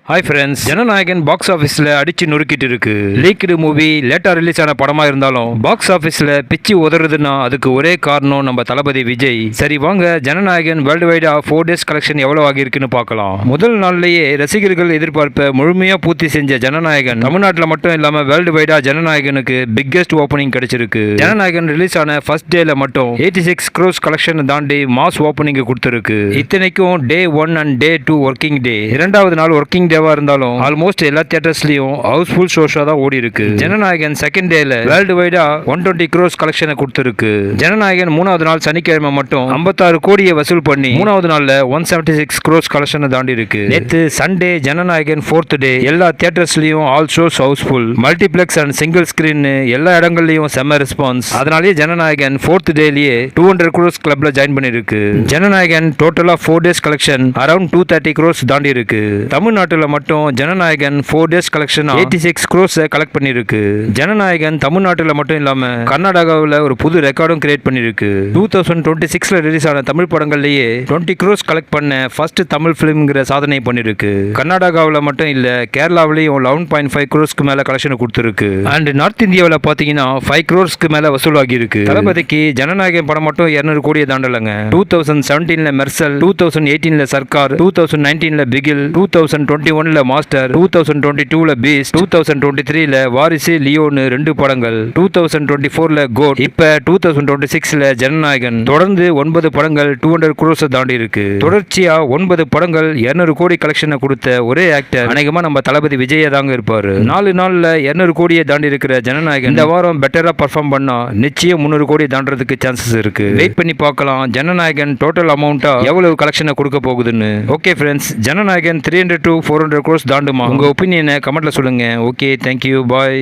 Hi friends, Jananayagan box ஆஃபீஸில் அடிச்சு நொறுக்கிட்டு இருக்கு. லீக்டு மூவி லேட்டாக ரிலீஸ் ஆன படமாக இருந்தாலும் பாக்ஸ் ஆஃபீஸில் பிச்சு உதறதுன்னா அதுக்கு ஒரே காரணம் நம்ம தளபதி விஜய். சரி வாங்க, ஜனநாயகன் வேர்ல்டு வைடா 4 days கலெக்ஷன் எவ்வளோ ஆகியிருக்குன்னு பார்க்கலாம். முதல் நாள்லேயே ரசிகர்கள் எதிர்பார்ப்பை முழுமையாக பூர்த்தி செஞ்ச ஜனநாயகன் தமிழ்நாட்டில் மட்டும் இல்லாமல் வேர்ல்டு வைடா ஜனநாயகனுக்கு பிக்கெஸ்ட் ஓப்பனிங் கிடைச்சிருக்கு. ஜனநாயகன் ரிலீஸ் ஆன ஃபர்ஸ்ட் டேல மட்டும் 86 crores கலெக்ஷன் தாண்டி மாஸ் ஓப்பனிங் கொடுத்துருக்கு. இத்தனைக்கும் டே 1 அண்ட் டே 2 ஒர்க்கிங் டே, இரண்டாவது நாள் ஒர்க்கிங் இருந்தாலும் ஆல்மோஸ்ட் எல்லா தியேட்டர்ஸ்லயும் ஹவுஸ்ஃபுல் ஷோஸா தான் ஓடி இருக்கு. ஜனநாயகன் செகண்ட் டேல வேர்ல்டு வைடா 120 crores கலெக்ஷனை கொடுத்திருக்கு. ஜனநாயகன் மூணாவது நாள் சனிக்கிழமை மட்டும் 56 கோடியை வசூல் பண்ணி மூணாவது நாள்ல 176 crores கலெக்ஷனை தாண்டி இருக்கு. நேத்து சண்டே ஜனநாயகன் ஃபோர்த் டே எல்லா தியேட்டர்ஸ்லயும் all shows house full, multiplex and single screen எல்லா இடங்கள்லயும் செம்ம ரெஸ்பான்ஸ். அதனாலேயே ஜனநாயகன் ஃபோர்த் டேலயே 200 crores கிளப்ல ஜாயின் பண்ணிருக்கு. ஜனநாயகன் டோட்டலா 4 days கலெக்ஷன் அரௌண்ட் 230 crores தாண்டி இருக்கு. தமிழ்நாட்டில் மட்டும் Jananayagan 4 days collection 86 crores collect பண்ணிருக்கு. ஜனநாயகன் தமிழ்நாட்டில் மட்டும் இல்லாம கர்நாடகாவில் ஒரு புது ரெக்கார்டும் கிரியேட் பண்ணிருக்கு. 2026ல ரிலீஸ் ஆன தமிழ் படங்கள்லயே 20 crores கலெக்ட் பண்ண ஃபர்ஸ்ட் தமிழ் பிலிம்ங்கிற சாதனை பண்ணிருக்கு. கர்நாடகாவில் மட்டும் இல்ல, கேரளாவிலையும் 11.5 crores மேல கலெக்ஷன் கொடுத்திருக்கு. அண்ட் நார்த் இந்தியாவில் பாத்தீங்கன்னா 5 crores மேல வசூலாகி இருக்கு. தளபதிக்கு ஜனநாயகன் படம் மட்டும் 200 கோடியை தாண்டலங்க. 2017ல மெர்சல், 2018ல சர்க்கார், 2019ல பிகில், 2021ல மாஸ்டர், 2022ல பீஸ்ட், 2023ல வாரிசு லியோன்னு 2 படங்கள், 2024ல கோட், இப்ப 2026ல ஜனநாயகன். தொடர்ந்து 9 படங்கள் 200 crores தாண்டி இருக்கு. தொடர்ச்சியா 9 படங்கள் 200 கோடி கலெக்ஷனை கொடுத்த ஒரே ஆக்டர் அநேகமா நம்ம தளபதி விஜய தாங்க இருப்பாரு. 4 நாள்ல 200 கோடியை தாண்டி இருக்கிற ஜனநாயகன் இந்த வாரம் பெட்டரா பர்ஃபார்ம் பண்ணா நிச்சயம் 300 கோடி தாண்டறதுக்கு சான்சஸ் இருக்கு. வெயிட் பண்ணி பார்க்கலாம் ஜனநாயகன் டோட்டல் அமௌண்டா எவ்வளவு கலெக்ஷனை கொடுக்க போகுதுன்னு. Okay friends, Jananayagan 300 to 400 crores தாண்டுமா? உங்க ஒப்பீனியனை கமெண்ட்ல சொல்லுங்க. ஓகே, தேங்க்யூ, பாய்.